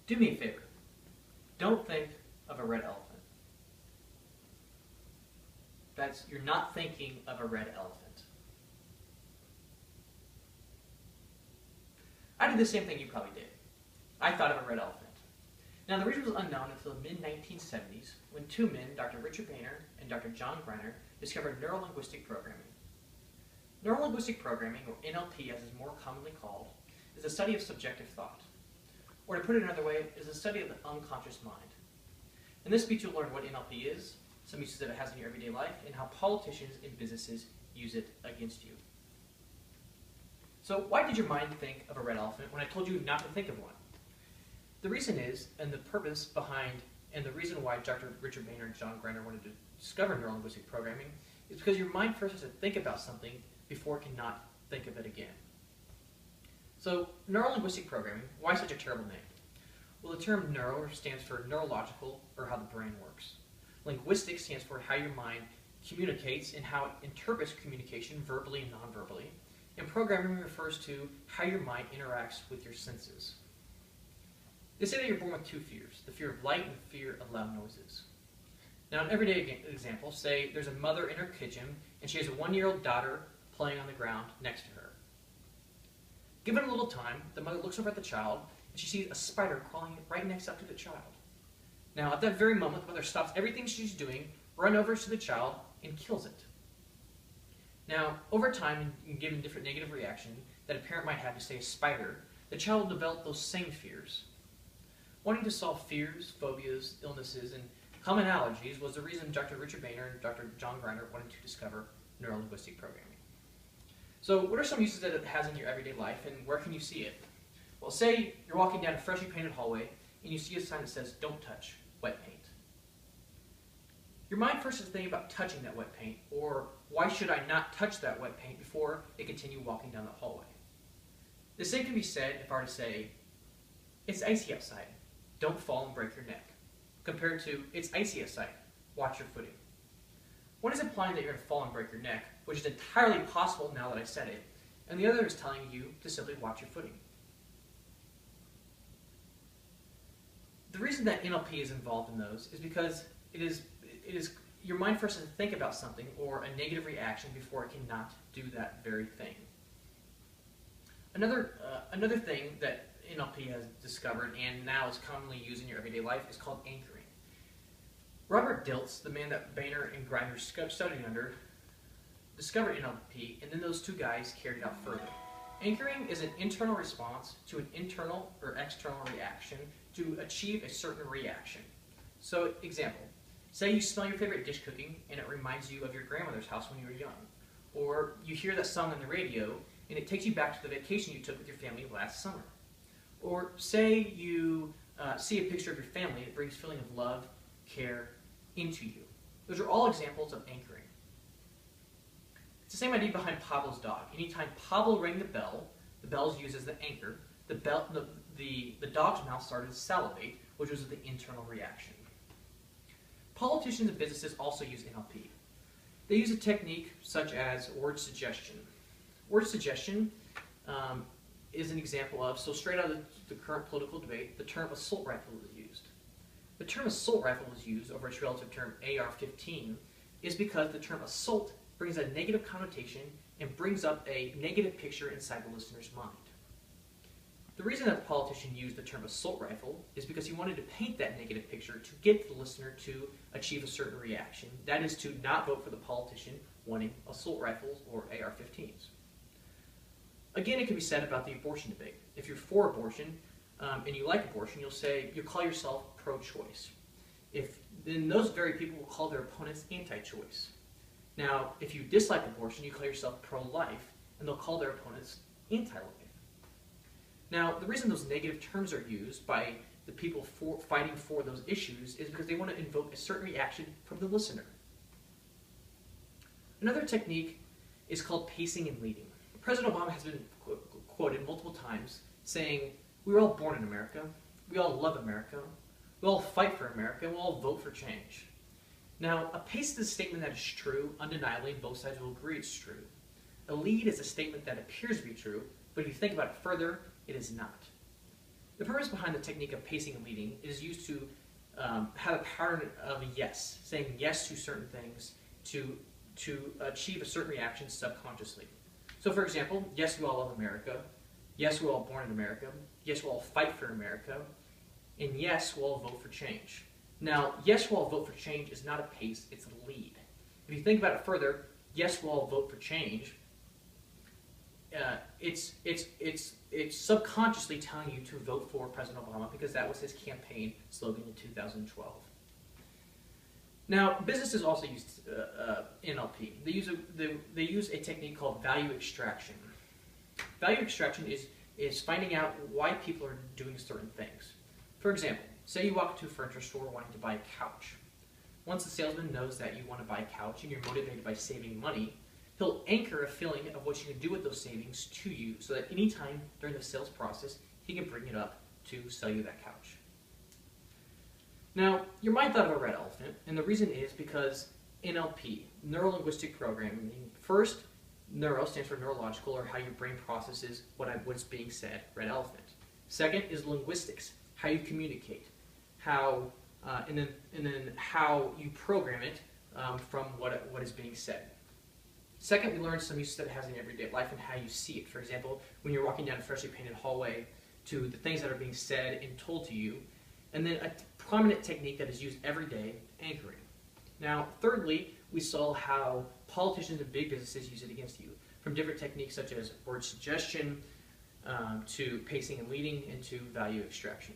Do me a favor. Don't think of a red elephant. You're not thinking of a red elephant. I did the same thing you probably did. I thought of a red elephant. Now, the reason was unknown until the mid-1970s when two men, Dr. Richard Boehner and Dr. John Greiner, discovered neuro-linguistic programming. Neuro-linguistic programming, or NLP as is more commonly called, is the study of subjective thought. Or to put it another way, is the study of the unconscious mind. In this speech, you'll learn what NLP is, some uses that it has in your everyday life, and how politicians and businesses use it against you. So why did your mind think of a red elephant when I told you not to think of one? The reason is, and the purpose behind, and the reason why Dr. Richard Boehner and John Greiner wanted to discover neurolinguistic programming is because your mind first has to think about something before it cannot think of it again. So, neurolinguistic programming, why such a terrible name? Well, the term neuro stands for neurological, or how the brain works. Linguistics stands for how your mind communicates and how it interprets communication verbally and non-verbally. And programming refers to how your mind interacts with your senses. They say that you're born with two fears, the fear of light and the fear of loud noises. Now, an everyday example, say there's a mother in her kitchen and she has a 1-year-old daughter playing on the ground next to her. Given a little time, the mother looks over at the child and she sees a spider crawling right next up to the child. Now, at that very moment, the mother stops everything she's doing, runs over to the child, and kills it. Now, over time, and given different negative reaction that a parent might have to say a spider, the child will develop those same fears. Wanting to solve fears, phobias, illnesses, and common allergies was the reason Dr. Richard Boehner and Dr. John Greiner wanted to discover neurolinguistic programming. So what are some uses that it has in your everyday life, and where can you see it? Well, say you're walking down a freshly painted hallway, and you see a sign that says, "Don't touch wet paint." Your mind first is thinking about touching that wet paint, or why should I not touch that wet paint before I continue walking down the hallway? The same can be said if I were to say, "It's icy outside. Don't fall and break your neck," compared to, "It's icy outside. Watch your footing." One is implying that you're going to fall and break your neck, which is entirely possible now that I said it, and the other is telling you to simply watch your footing. The reason that NLP is involved in those is because it is your mind first has to think about something or a negative reaction before it cannot do that very thing. Another thing that NLP has discovered and now is commonly used in your everyday life is called anchoring. Robert Dilts, the man that Boehner and Greiner studied under, discovered NLP, and then those two guys carried it out further. Anchoring is an internal response to an internal or external reaction to achieve a certain reaction. So, example, say you smell your favorite dish cooking and it reminds you of your grandmother's house when you were young. Or you hear that song on the radio and it takes you back to the vacation you took with your family last summer. Or say you see a picture of your family that brings a feeling of love, care into you. Those are all examples of anchoring. It's the same idea behind Pablo's dog. Anytime Pablo rang the bell is used as the anchor. The dog's mouth started to salivate, which was the internal reaction. Politicians and businesses also use NLP. They use a technique such as word suggestion. Word suggestion is an example of, so straight out of the current political debate, the term assault rifle is used. The term assault rifle is used over its relative term AR-15 is because the term assault brings a negative connotation and brings up a negative picture inside the listener's mind. The reason that the politician used the term assault rifle is because he wanted to paint that negative picture to get the listener to achieve a certain reaction. That is to not vote for the politician wanting assault rifles or AR-15s. Again, it can be said about the abortion debate. If you're for abortion and you like abortion, you'll call yourself pro-choice. Then those very people will call their opponents anti-choice. Now, if you dislike abortion, you call yourself pro-life, and they'll call their opponents anti-life. Now, the reason those negative terms are used by the people fighting for those issues is because they want to invoke a certain reaction from the listener. Another technique is called pacing and leading. President Obama has been quoted multiple times saying, "We were all born in America, we all love America, we all fight for America, and we'll all vote for change." Now, a pace is a statement that is true, undeniably, and both sides will agree it's true. A lead is a statement that appears to be true, but if you think about it further, it is not. The purpose behind the technique of pacing and leading is used to have a pattern of a yes, saying yes to certain things to achieve a certain reaction subconsciously. So for example, yes, we all love America. Yes, we're all born in America. Yes, we'll all fight for America. And yes, we'll all vote for change. Now, yes, we'll all vote for change is not a pace, it's a lead. If you think about it further, yes, we'll all vote for change. It's subconsciously telling you to vote for President Obama because that was his campaign slogan in 2012. Now, businesses also use NLP. They use a technique called value extraction. Value extraction is finding out why people are doing certain things. For example, say you walk to a furniture store wanting to buy a couch. Once the salesman knows that you want to buy a couch and you're motivated by saving money, he'll anchor a feeling of what you can do with those savings to you so that anytime during the sales process, he can bring it up to sell you that couch. Now, you might thought of a red elephant, and the reason is because NLP, neuro-linguistic programming, first, neuro stands for neurological, or how your brain processes what's being said, red elephant. Second is linguistics, how you communicate, and then how you program it from what is being said. Second, we learned some uses that it has in everyday life and how you see it. For example, when you're walking down a freshly painted hallway, to the things that are being said and told to you. And then a prominent technique that is used every day, anchoring. Now, thirdly, we saw how politicians and big businesses use it against you, from different techniques such as word suggestion, to pacing and leading, and to value extraction.